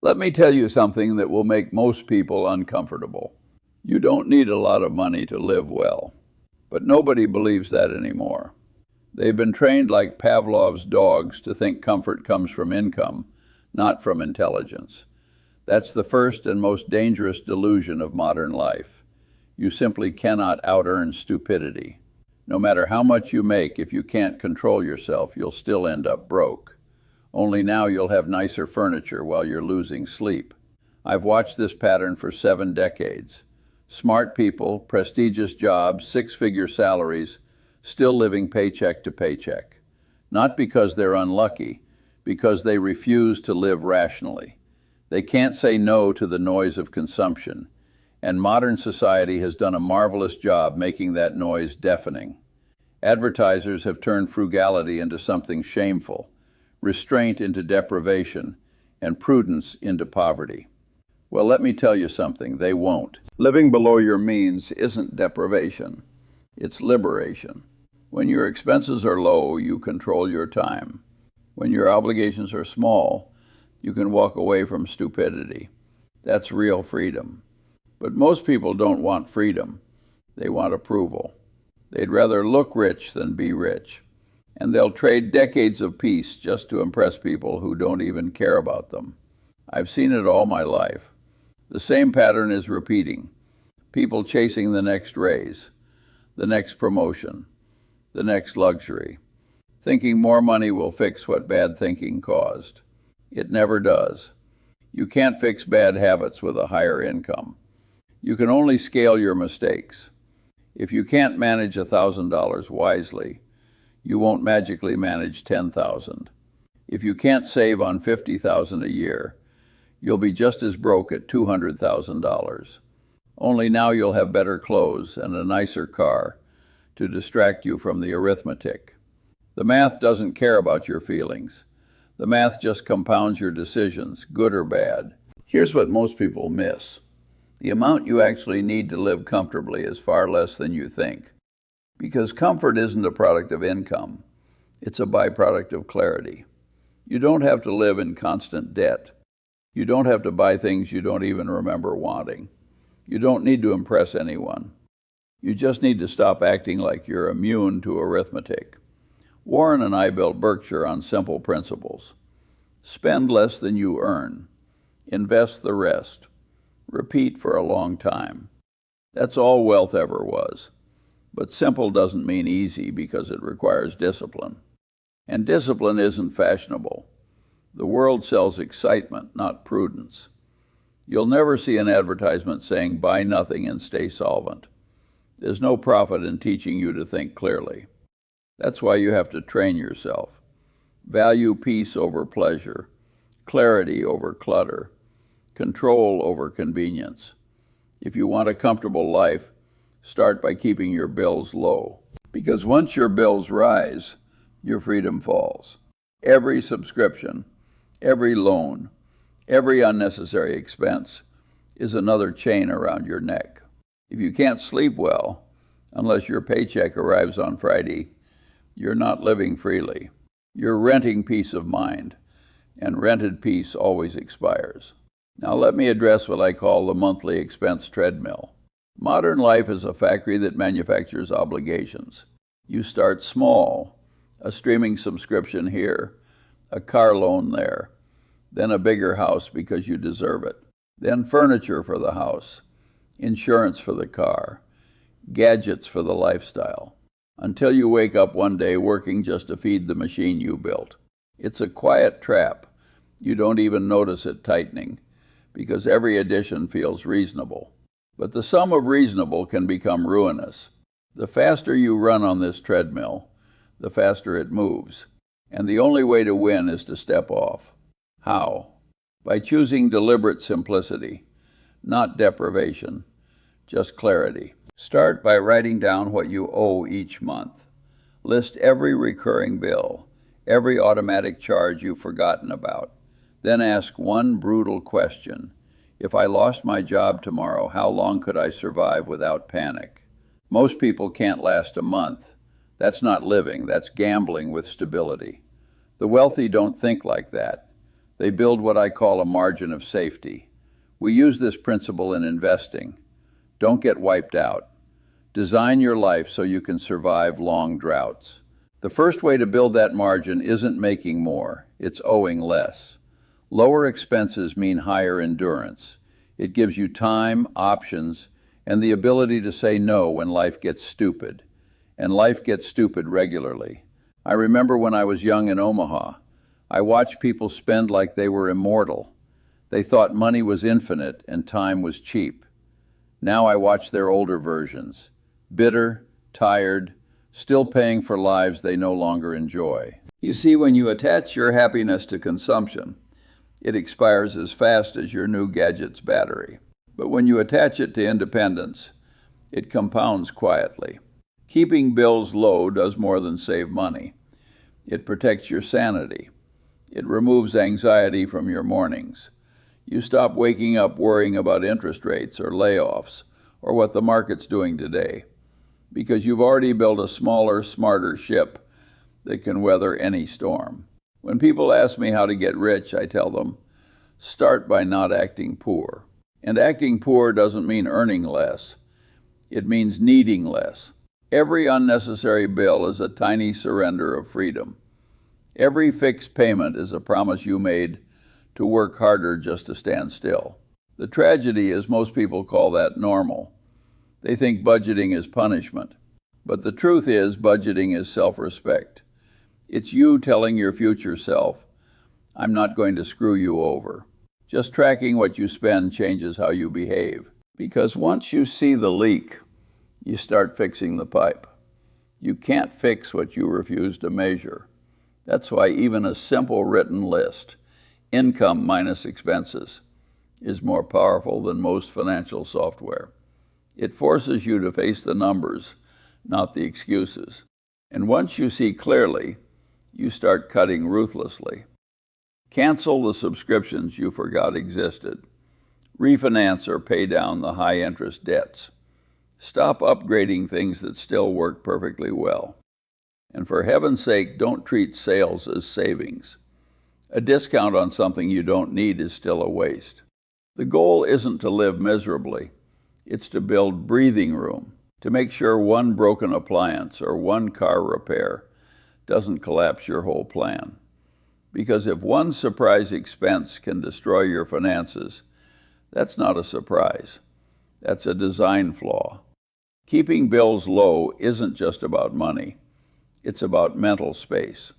Let me tell you something that will make most people uncomfortable. You don't need a lot of money to live well. But nobody believes that anymore. They've been trained like Pavlov's dogs to think comfort comes from income, not from intelligence. That's the first and most dangerous delusion of modern life. You simply cannot out-earn stupidity. No matter how much you make, if you can't control yourself, you'll still end up broke. Only now you'll have nicer furniture while you're losing sleep. I've watched this pattern for 7 decades. Smart people, prestigious jobs, 6-figure salaries, still living paycheck to paycheck. Not because they're unlucky, because they refuse to live rationally. They can't say no to the noise of consumption, and modern society has done a marvelous job making that noise deafening. Advertisers have turned frugality into something shameful, restraint into deprivation, and prudence into poverty. Well, let me tell you something, they won't. Living below your means isn't deprivation, it's liberation. When your expenses are low, you control your time. When your obligations are small, you can walk away from stupidity. That's real freedom. But most people don't want freedom. They want approval. They'd rather look rich than be rich. And they'll trade decades of peace just to impress people who don't even care about them. I've seen it all my life. The same pattern is repeating. People chasing the next raise, the next promotion, the next luxury, thinking more money will fix what bad thinking caused. It never does. You can't fix bad habits with a higher income. You can only scale your mistakes. If you can't manage $1,000 wisely, you won't magically manage 10,000. If you can't save on 50,000 a year, you'll be just as broke at $200,000. Only now you'll have better clothes and a nicer car to distract you from the arithmetic. The math doesn't care about your feelings. The math just compounds your decisions, good or bad. Here's what most people miss. The amount you actually need to live comfortably is far less than you think. Because comfort isn't a product of income. It's a byproduct of clarity. You don't have to live in constant debt. You don't have to buy things you don't even remember wanting. You don't need to impress anyone. You just need to stop acting like you're immune to arithmetic. Warren and I built Berkshire on simple principles. Spend less than you earn. Invest the rest. Repeat for a long time. That's all wealth ever was. But simple doesn't mean easy because it requires discipline. And discipline isn't fashionable. The world sells excitement, not prudence. You'll never see an advertisement saying, buy nothing and stay solvent. There's no profit in teaching you to think clearly. That's why you have to train yourself. Value peace over pleasure, clarity over clutter, control over convenience. If you want a comfortable life, start by keeping your bills low. Because once your bills rise, your freedom falls. Every subscription, every loan, every unnecessary expense is another chain around your neck. If you can't sleep well, unless your paycheck arrives on Friday, you're not living freely. You're renting peace of mind, and rented peace always expires. Now let me address what I call the monthly expense treadmill. Modern life is a factory that manufactures obligations. You start small, a streaming subscription here, a car loan there, then a bigger house because you deserve it, then furniture for the house, insurance for the car, gadgets for the lifestyle, until you wake up one day working just to feed the machine you built. It's a quiet trap. You don't even notice it tightening, because every addition feels reasonable. But the sum of reasonable can become ruinous. The faster you run on this treadmill, the faster it moves. And the only way to win is to step off. How? By choosing deliberate simplicity, not deprivation, just clarity. Start by writing down what you owe each month. List every recurring bill, every automatic charge you've forgotten about. Then ask one brutal question. If I lost my job tomorrow, how long could I survive without panic? Most people can't last a month. That's not living, that's gambling with stability. The wealthy don't think like that. They build what I call a margin of safety. We use this principle in investing. Don't get wiped out. Design your life so you can survive long droughts. The first way to build that margin isn't making more, it's owing less. Lower expenses mean higher endurance. It gives you time, options, and the ability to say no when life gets stupid. And life gets stupid regularly. I remember when I was young in Omaha, I watched people spend like they were immortal. They thought money was infinite and time was cheap. Now I watch their older versions, bitter, tired, still paying for lives they no longer enjoy. You see, when you attach your happiness to consumption, it expires as fast as your new gadget's battery. But when you attach it to independence, it compounds quietly. Keeping bills low does more than save money. It protects your sanity. It removes anxiety from your mornings. You stop waking up worrying about interest rates or layoffs or what the market's doing today, because you've already built a smaller, smarter ship that can weather any storm. When people ask me how to get rich, I tell them, start by not acting poor. And acting poor doesn't mean earning less. It means needing less. Every unnecessary bill is a tiny surrender of freedom. Every fixed payment is a promise you made to work harder just to stand still. The tragedy is most people call that normal. They think budgeting is punishment. But the truth is, budgeting is self-respect. It's you telling your future self, I'm not going to screw you over. Just tracking what you spend changes how you behave. Because once you see the leak, you start fixing the pipe. You can't fix what you refuse to measure. That's why even a simple written list, income minus expenses, is more powerful than most financial software. It forces you to face the numbers, not the excuses. And once you see clearly, you start cutting ruthlessly. Cancel the subscriptions you forgot existed. Refinance or pay down the high-interest debts. Stop upgrading things that still work perfectly well. And for heaven's sake, don't treat sales as savings. A discount on something you don't need is still a waste. The goal isn't to live miserably. It's to build breathing room, to make sure one broken appliance or one car repair doesn't collapse your whole plan. Because if one surprise expense can destroy your finances, that's not a surprise. That's a design flaw. Keeping bills low isn't just about money. It's about mental space.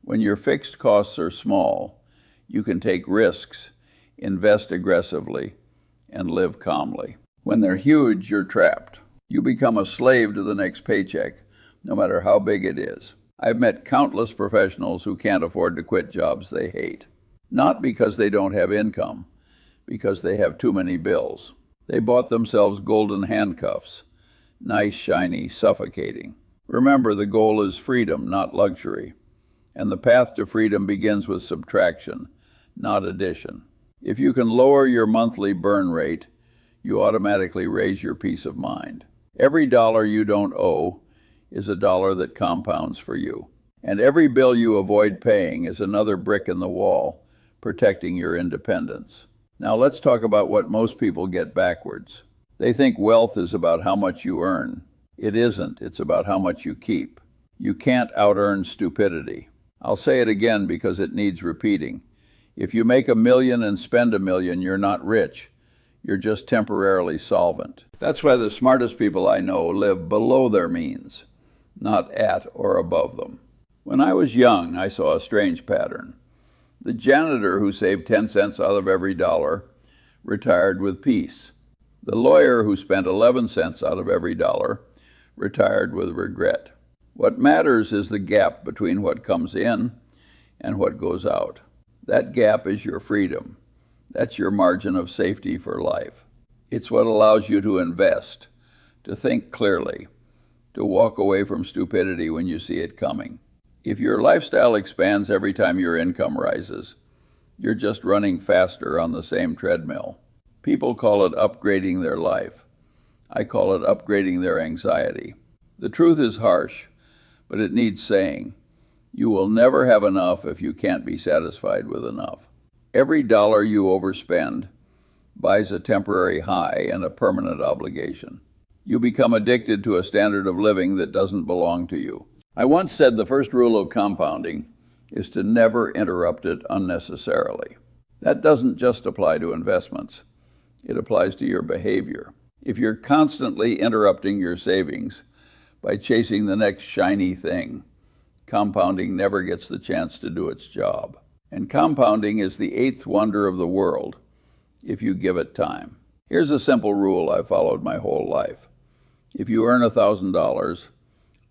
When your fixed costs are small, you can take risks, invest aggressively, and live calmly. When they're huge, you're trapped. You become a slave to the next paycheck, no matter how big it is. I've met countless professionals who can't afford to quit jobs they hate. Not because they don't have income, because they have too many bills. They bought themselves golden handcuffs. Nice, shiny, suffocating. Remember, the goal is freedom, not luxury. And the path to freedom begins with subtraction, not addition. If you can lower your monthly burn rate, you automatically raise your peace of mind. Every dollar you don't owe is a dollar that compounds for you. And every bill you avoid paying is another brick in the wall, protecting your independence. Now let's talk about what most people get backwards. They think wealth is about how much you earn. It isn't. It's about how much you keep. You can't out-earn stupidity. I'll say it again because it needs repeating. If you make $1 million and spend $1 million, you're not rich. You're just temporarily solvent. That's why the smartest people I know live below their means, not at or above them. When I was young, I saw a strange pattern. The janitor who saved 10 cents out of every dollar retired with peace. The lawyer who spent 11 cents out of every dollar retired with regret. What matters is the gap between what comes in and what goes out. That gap is your freedom. That's your margin of safety for life. It's what allows you to invest, to think clearly, to walk away from stupidity when you see it coming. If your lifestyle expands every time your income rises, you're just running faster on the same treadmill. People call it upgrading their life. I call it upgrading their anxiety. The truth is harsh, but it needs saying. You will never have enough if you can't be satisfied with enough. Every dollar you overspend buys a temporary high and a permanent obligation. You become addicted to a standard of living that doesn't belong to you. I once said the first rule of compounding is to never interrupt it unnecessarily. That doesn't just apply to investments. It applies to your behavior. If you're constantly interrupting your savings by chasing the next shiny thing, compounding never gets the chance to do its job. And compounding is the eighth wonder of the world if you give it time. Here's a simple rule I've followed my whole life. If you earn $1,000,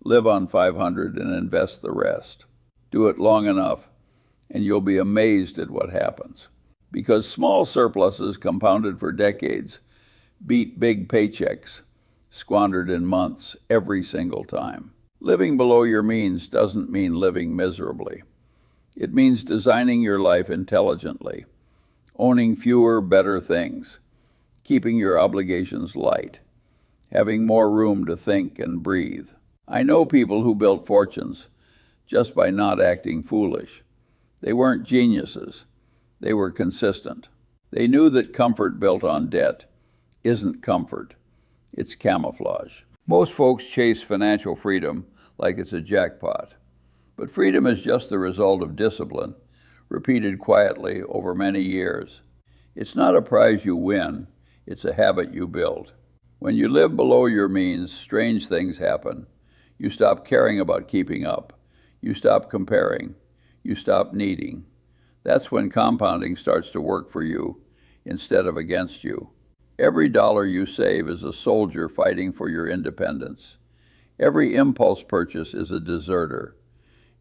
live on $500 and invest the rest. Do it long enough, and you'll be amazed at what happens. Because small surpluses compounded for decades beat big paychecks squandered in months every single time. Living below your means doesn't mean living miserably. It means designing your life intelligently, owning fewer, better things, keeping your obligations light, having more room to think and breathe. I know people who built fortunes just by not acting foolish. They weren't geniuses. They were consistent. They knew that comfort built on debt isn't comfort. It's camouflage. Most folks chase financial freedom like it's a jackpot. But freedom is just the result of discipline, repeated quietly over many years. It's not a prize you win, it's a habit you build. When you live below your means, strange things happen. You stop caring about keeping up. You stop comparing. You stop needing. That's when compounding starts to work for you instead of against you. Every dollar you save is a soldier fighting for your independence. Every impulse purchase is a deserter.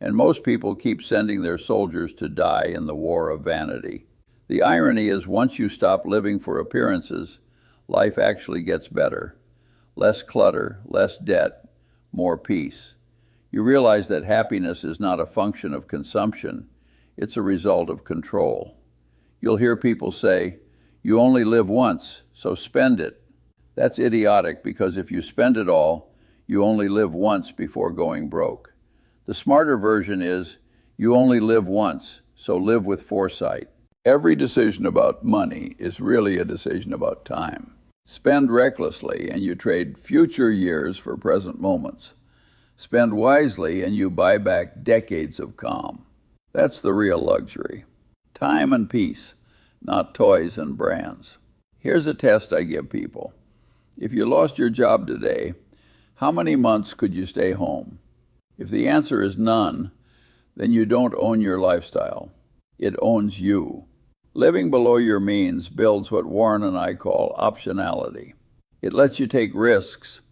And most people keep sending their soldiers to die in the war of vanity. The irony is once you stop living for appearances, life actually gets better. Less clutter, less debt, more peace. You realize that happiness is not a function of consumption, it's a result of control. You'll hear people say, "You only live once, so spend it." That's idiotic because if you spend it all, you only live once before going broke. The smarter version is, you only live once, so live with foresight. Every decision about money is really a decision about time. Spend recklessly and you trade future years for present moments. Spend wisely and you buy back decades of calm. That's the real luxury. Time and peace, not toys and brands. Here's a test I give people. If you lost your job today, how many months could you stay home? If the answer is none, then you don't own your lifestyle. It owns you. Living below your means builds what Warren and I call optionality. It lets you take risks,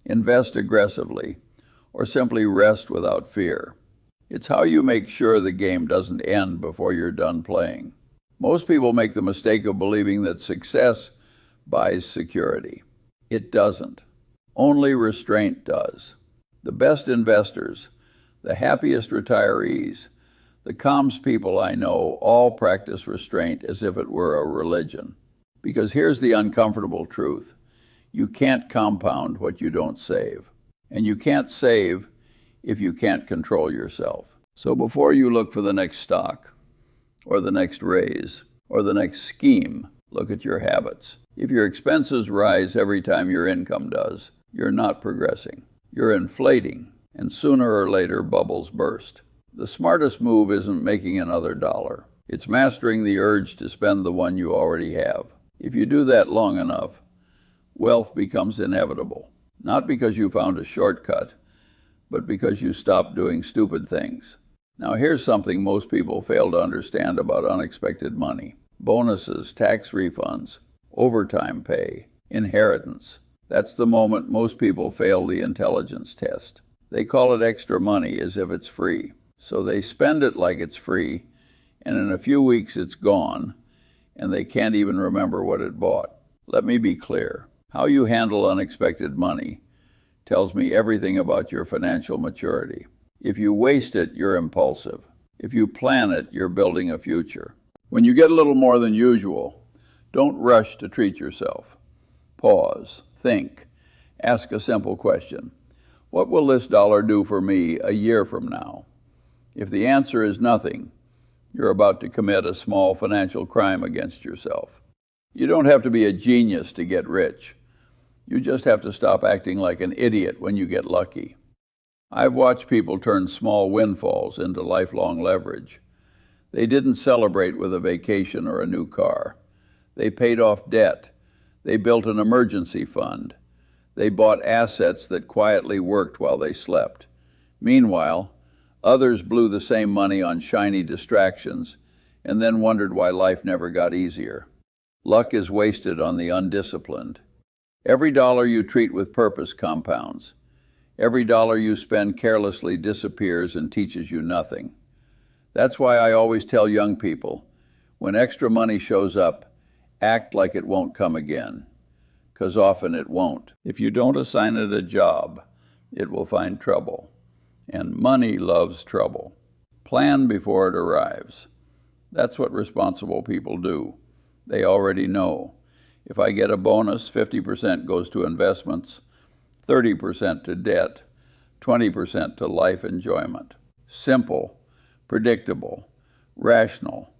invest aggressively, or simply rest without fear. It's how you make sure the game doesn't end before you're done playing. Most people make the mistake of believing that success buys security. It doesn't. Only restraint does. The best investors, the happiest retirees, the calmest people I know all practice restraint as if it were a religion. Because here's the uncomfortable truth. You can't compound what you don't save. And you can't save if you can't control yourself. So before you look for the next stock, or the next raise, or the next scheme, look at your habits. If your expenses rise every time your income does, you're not progressing. You're inflating, and sooner or later bubbles burst. The smartest move isn't making another dollar. It's mastering the urge to spend the one you already have. If you do that long enough, wealth becomes inevitable. Not because you found a shortcut, but because you stopped doing stupid things. Now here's something most people fail to understand about unexpected money. Bonuses, tax refunds, overtime pay, inheritance. That's the moment most people fail the intelligence test. They call it extra money as if it's free. So they spend it like it's free, and in a few weeks it's gone, and they can't even remember what it bought. Let me be clear. How you handle unexpected money tells me everything about your financial maturity. If you waste it, you're impulsive. If you plan it, you're building a future. When you get a little more than usual, don't rush to treat yourself. Pause, think, ask a simple question. What will this dollar do for me a year from now? If the answer is nothing, you're about to commit a small financial crime against yourself. You don't have to be a genius to get rich. You just have to stop acting like an idiot when you get lucky. I've watched people turn small windfalls into lifelong leverage. They didn't celebrate with a vacation or a new car. They paid off debt. They built an emergency fund. They bought assets that quietly worked while they slept. Meanwhile, others blew the same money on shiny distractions and then wondered why life never got easier. Luck is wasted on the undisciplined. Every dollar you treat with purpose compounds. Every dollar you spend carelessly disappears and teaches you nothing. That's why I always tell young people, when extra money shows up, act like it won't come again, because often it won't. If you don't assign it a job, it will find trouble. And money loves trouble. Plan before it arrives. That's what responsible people do. They already know. If I get a bonus, 50% goes to investments, 30% to debt, 20% to life enjoyment. Simple, predictable, rational,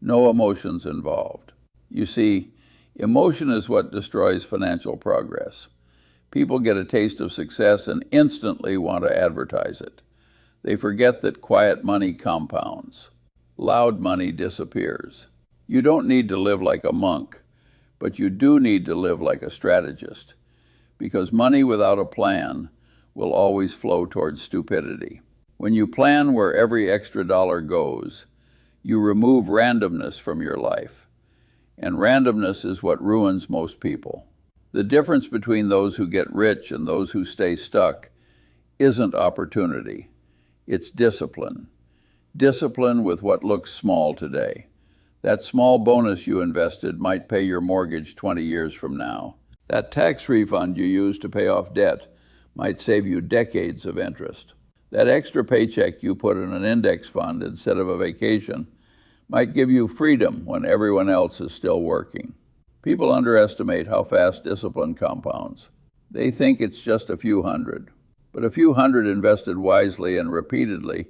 no emotions involved. You see, emotion is what destroys financial progress. People get a taste of success and instantly want to advertise it. They forget that quiet money compounds. Loud money disappears. You don't need to live like a monk, but you do need to live like a strategist, because money without a plan will always flow towards stupidity. When you plan where every extra dollar goes, you remove randomness from your life, and randomness is what ruins most people. The difference between those who get rich and those who stay stuck isn't opportunity, it's discipline. Discipline with what looks small today. That small bonus you invested might pay your mortgage 20 years from now. That tax refund you used to pay off debt might save you decades of interest. That extra paycheck you put in an index fund instead of a vacation might give you freedom when everyone else is still working. People underestimate how fast discipline compounds. They think it's just a few hundred. But a few hundred invested wisely and repeatedly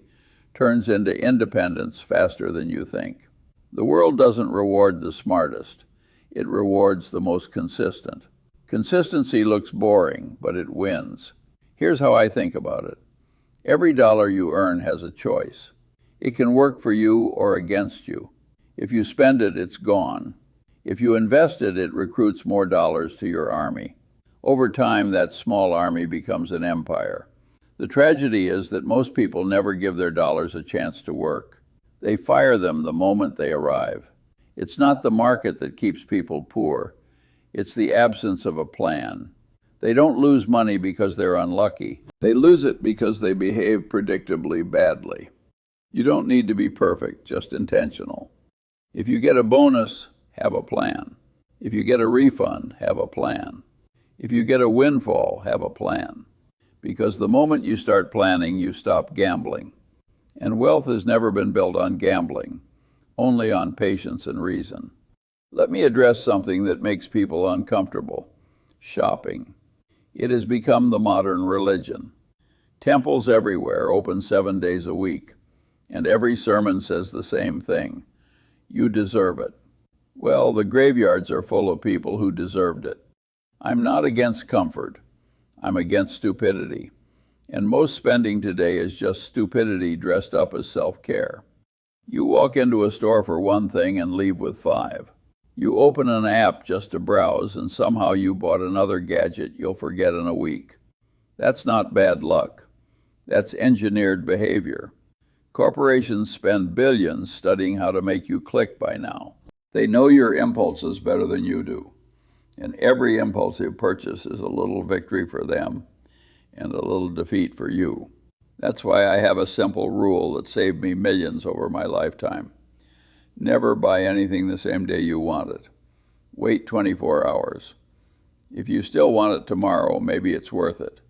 turns into independence faster than you think. The world doesn't reward the smartest. It rewards the most consistent. Consistency looks boring, but it wins. Here's how I think about it. Every dollar you earn has a choice. It can work for you or against you. If you spend it, it's gone. If you invest it, it recruits more dollars to your army. Over time, that small army becomes an empire. The tragedy is that most people never give their dollars a chance to work. They fire them the moment they arrive. It's not the market that keeps people poor. It's the absence of a plan. They don't lose money because they're unlucky. They lose it because they behave predictably badly. You don't need to be perfect, just intentional. If you get a bonus, have a plan. If you get a refund, have a plan. If you get a windfall, have a plan. Because the moment you start planning, you stop gambling. And wealth has never been built on gambling, only on patience and reason. Let me address something that makes people uncomfortable: shopping. It has become the modern religion. Temples everywhere open 7 days a week, and every sermon says the same thing: you deserve it. Well, the graveyards are full of people who deserved it. I'm not against comfort. I'm against stupidity. And most spending today is just stupidity dressed up as self-care. You walk into a store for one thing and leave with 5. You open an app just to browse, and somehow you bought another gadget you'll forget in a week. That's not bad luck. That's engineered behavior. Corporations spend billions studying how to make you click by now. They know your impulses better than you do. And every impulsive purchase is a little victory for them and a little defeat for you. That's why I have a simple rule that saved me millions over my lifetime. Never buy anything the same day you want it. Wait 24 hours. If you still want it tomorrow, maybe it's worth it.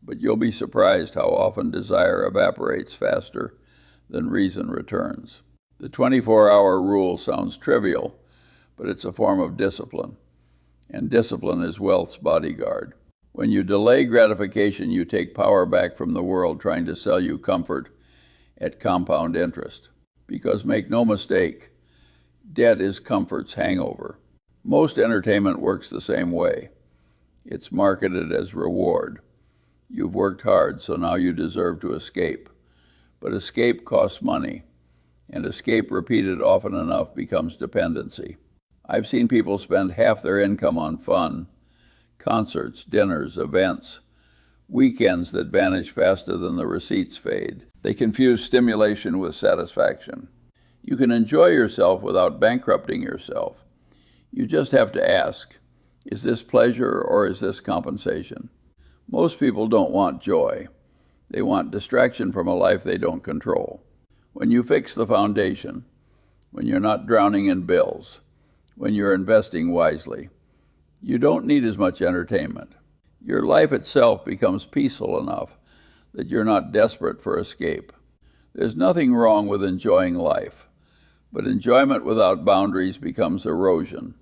But you'll be surprised how often desire evaporates faster than reason returns. The 24-hour rule sounds trivial, but it's a form of discipline. And discipline is wealth's bodyguard. When you delay gratification, you take power back from the world trying to sell you comfort at compound interest. Because make no mistake, debt is comfort's hangover. Most entertainment works the same way. It's marketed as reward. You've worked hard, so now you deserve to escape. But escape costs money, and escape repeated often enough becomes dependency. I've seen people spend half their income on fun, concerts, dinners, events, weekends that vanish faster than the receipts fade. They confuse stimulation with satisfaction. You can enjoy yourself without bankrupting yourself. You just have to ask, is this pleasure or is this compensation? Most people don't want joy. They want distraction from a life they don't control. When you fix the foundation, when you're not drowning in bills, when you're investing wisely, you don't need as much entertainment. Your life itself becomes peaceful enough that you're not desperate for escape. There's nothing wrong with enjoying life, but enjoyment without boundaries becomes erosion.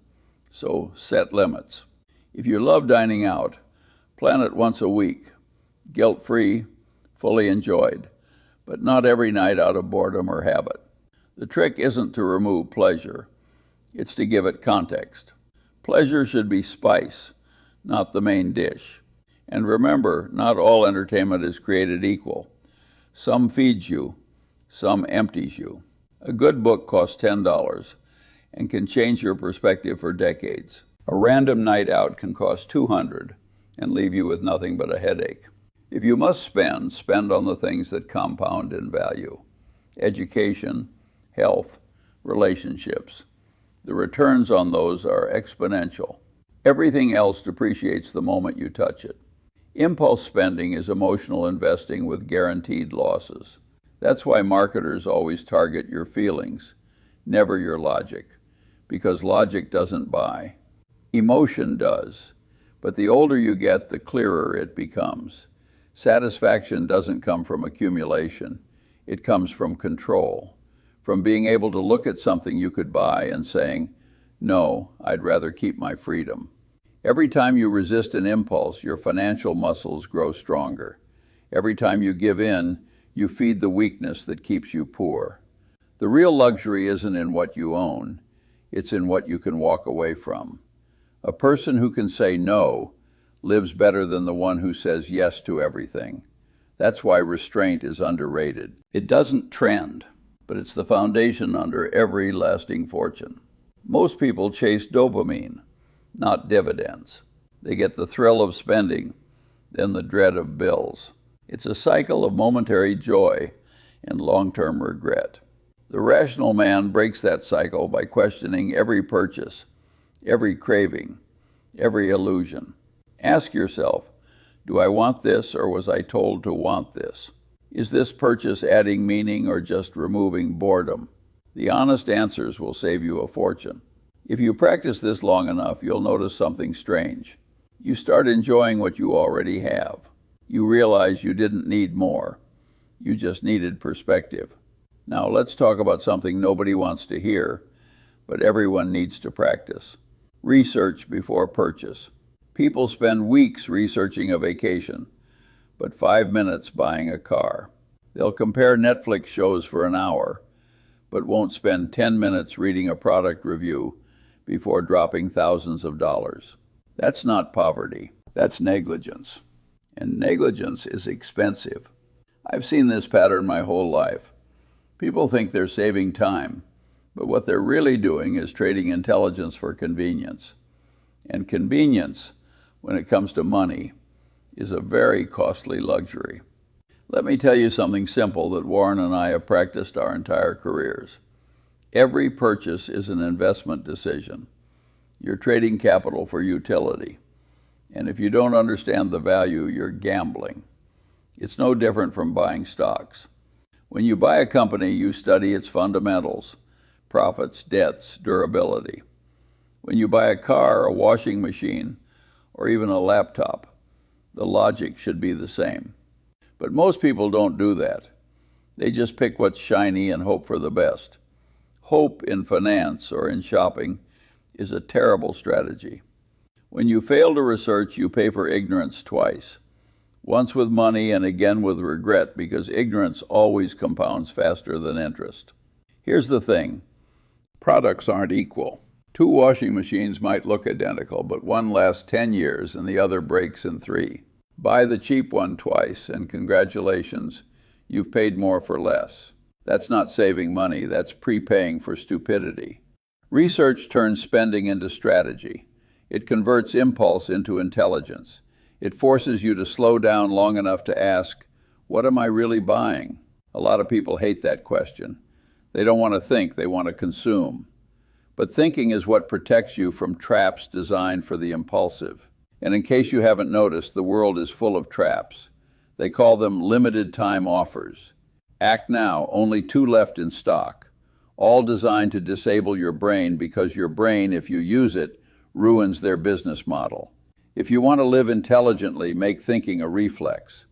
So set limits. If you love dining out, plan it once a week, guilt-free, fully enjoyed, but not every night out of boredom or habit. The trick isn't to remove pleasure, it's to give it context. Pleasure should be spice, not the main dish. And remember, not all entertainment is created equal. Some feeds you, some empties you. A good book costs $10 and can change your perspective for decades. A random night out can cost $200 and leave you with nothing but a headache. If you must spend, spend on the things that compound in value. Education, health, relationships. The returns on those are exponential. Everything else depreciates the moment you touch it. Impulse spending is emotional investing with guaranteed losses. That's why marketers always target your feelings, never your logic, because logic doesn't buy. Emotion does, but the older you get, the clearer it becomes. Satisfaction doesn't come from accumulation. It comes from control, from being able to look at something you could buy and saying, no, I'd rather keep my freedom. Every time you resist an impulse, your financial muscles grow stronger. Every time you give in, you feed the weakness that keeps you poor. The real luxury isn't in what you own, it's in what you can walk away from. A person who can say no lives better than the one who says yes to everything. That's why restraint is underrated. It doesn't trend, but it's the foundation under every lasting fortune. Most people chase dopamine, not dividends. They get the thrill of spending, then the dread of bills. It's a cycle of momentary joy and long-term regret. The rational man breaks that cycle by questioning every purchase, every craving, every illusion. Ask yourself, do I want this or was I told to want this? Is this purchase adding meaning or just removing boredom? The honest answers will save you a fortune. If you practice this long enough, you'll notice something strange. You start enjoying what you already have. You realize you didn't need more. You just needed perspective. Now let's talk about something nobody wants to hear, but everyone needs to practice. Research before purchase. People spend weeks researching a vacation, but 5 minutes buying a car. They'll compare Netflix shows for an hour, but won't spend 10 minutes reading a product review before dropping thousands of dollars. That's not poverty. That's negligence. And negligence is expensive. I've seen this pattern my whole life. People think they're saving time, but what they're really doing is trading intelligence for convenience. And convenience, when it comes to money, is a very costly luxury. Let me tell you something simple that Warren and I have practiced our entire careers. Every purchase is an investment decision. You're trading capital for utility. And if you don't understand the value, you're gambling. It's no different from buying stocks. When you buy a company, you study its fundamentals, profits, debts, durability. When you buy a car, a washing machine, or even a laptop, the logic should be the same. But most people don't do that. They just pick what's shiny and hope for the best. Hope in finance or in shopping is a terrible strategy. When you fail to research, you pay for ignorance twice. Once with money and again with regret, because ignorance always compounds faster than interest. Here's the thing. Products aren't equal. Two washing machines might look identical, but one lasts 10 years and the other breaks in 3. Buy the cheap one twice, and congratulations, you've paid more for less. That's not saving money, that's prepaying for stupidity. Research turns spending into strategy. It converts impulse into intelligence. It forces you to slow down long enough to ask, what am I really buying? A lot of people hate that question. They don't want to think, they want to consume. But thinking is what protects you from traps designed for the impulsive. And in case you haven't noticed, the world is full of traps. They call them limited time offers. Act now, only 2 left in stock. All designed to disable your brain because your brain, if you use it, ruins their business model. If you want to live intelligently, make thinking a reflex.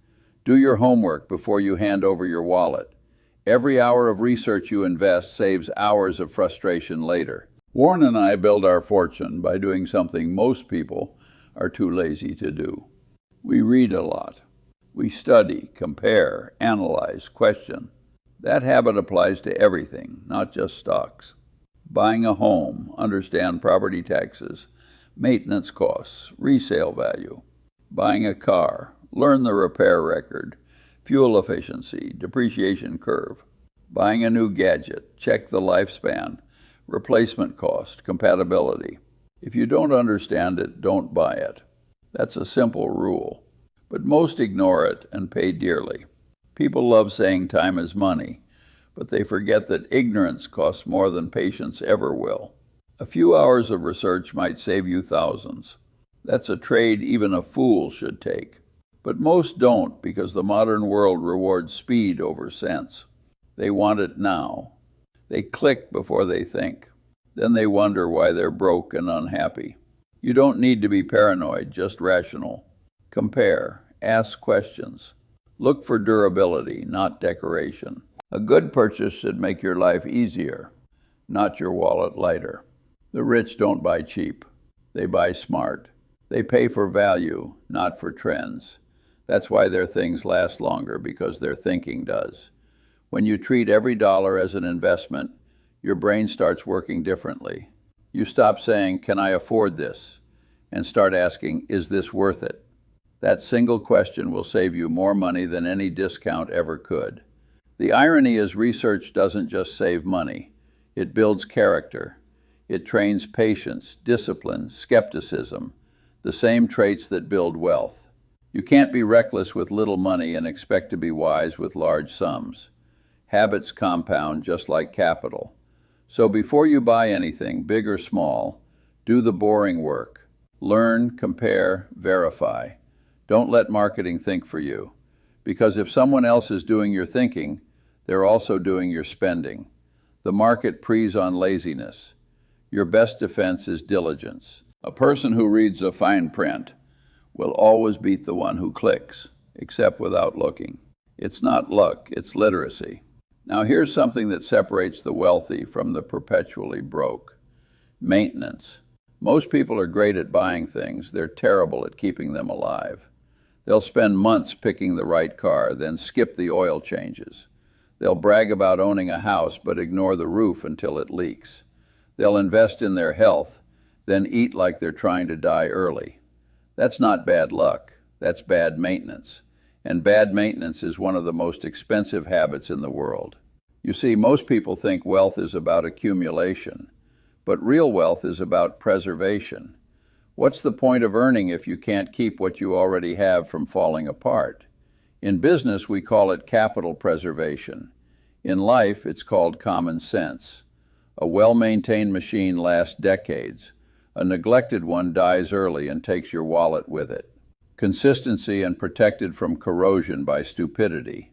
Do your homework before you hand over your wallet. Every hour of research you invest saves hours of frustration later. Warren and I build our fortune by doing something most people are too lazy to do. We read a lot. We study, compare, analyze, question. That habit applies to everything, not just stocks. Buying a home, understand property taxes, maintenance costs, resale value. Buying a car, learn the repair record, fuel efficiency, depreciation curve. Buying a new gadget, check the lifespan, replacement cost, compatibility. If you don't understand it, don't buy it. That's a simple rule. But most ignore it and pay dearly. People love saying time is money, but they forget that ignorance costs more than patience ever will. A few hours of research might save you thousands. That's a trade even a fool should take. But most don't because the modern world rewards speed over sense. They want it now. They click before they think. Then they wonder why they're broke and unhappy. You don't need to be paranoid, just rational. Compare, ask questions. Look for durability, not decoration. A good purchase should make your life easier, not your wallet lighter. The rich don't buy cheap. They buy smart. They pay for value, not for trends. That's why their things last longer, because their thinking does. When you treat every dollar as an investment, your brain starts working differently. You stop saying, can I afford this? And start asking, is this worth it? That single question will save you more money than any discount ever could. The irony is research doesn't just save money. It builds character. It trains patience, discipline, skepticism, the same traits that build wealth. You can't be reckless with little money and expect to be wise with large sums. Habits compound just like capital. So before you buy anything, big or small, do the boring work. Learn, compare, verify. Don't let marketing think for you. Because if someone else is doing your thinking, they're also doing your spending. The market preys on laziness. Your best defense is diligence. A person who reads a fine print will always beat the one who clicks, except without looking. It's not luck, it's literacy. Now here's something that separates the wealthy from the perpetually broke. Maintenance. Most people are great at buying things. They're terrible at keeping them alive. They'll spend months picking the right car, then skip the oil changes. They'll brag about owning a house, but ignore the roof until it leaks. They'll invest in their health, then eat like they're trying to die early. That's not bad luck. That's bad maintenance. And bad maintenance is one of the most expensive habits in the world. You see, most people think wealth is about accumulation, but real wealth is about preservation. What's the point of earning if you can't keep what you already have from falling apart? In business, we call it capital preservation. In life, it's called common sense. A well-maintained machine lasts decades. A neglected one dies early and takes your wallet with it. Consistency and protected from corrosion by stupidity.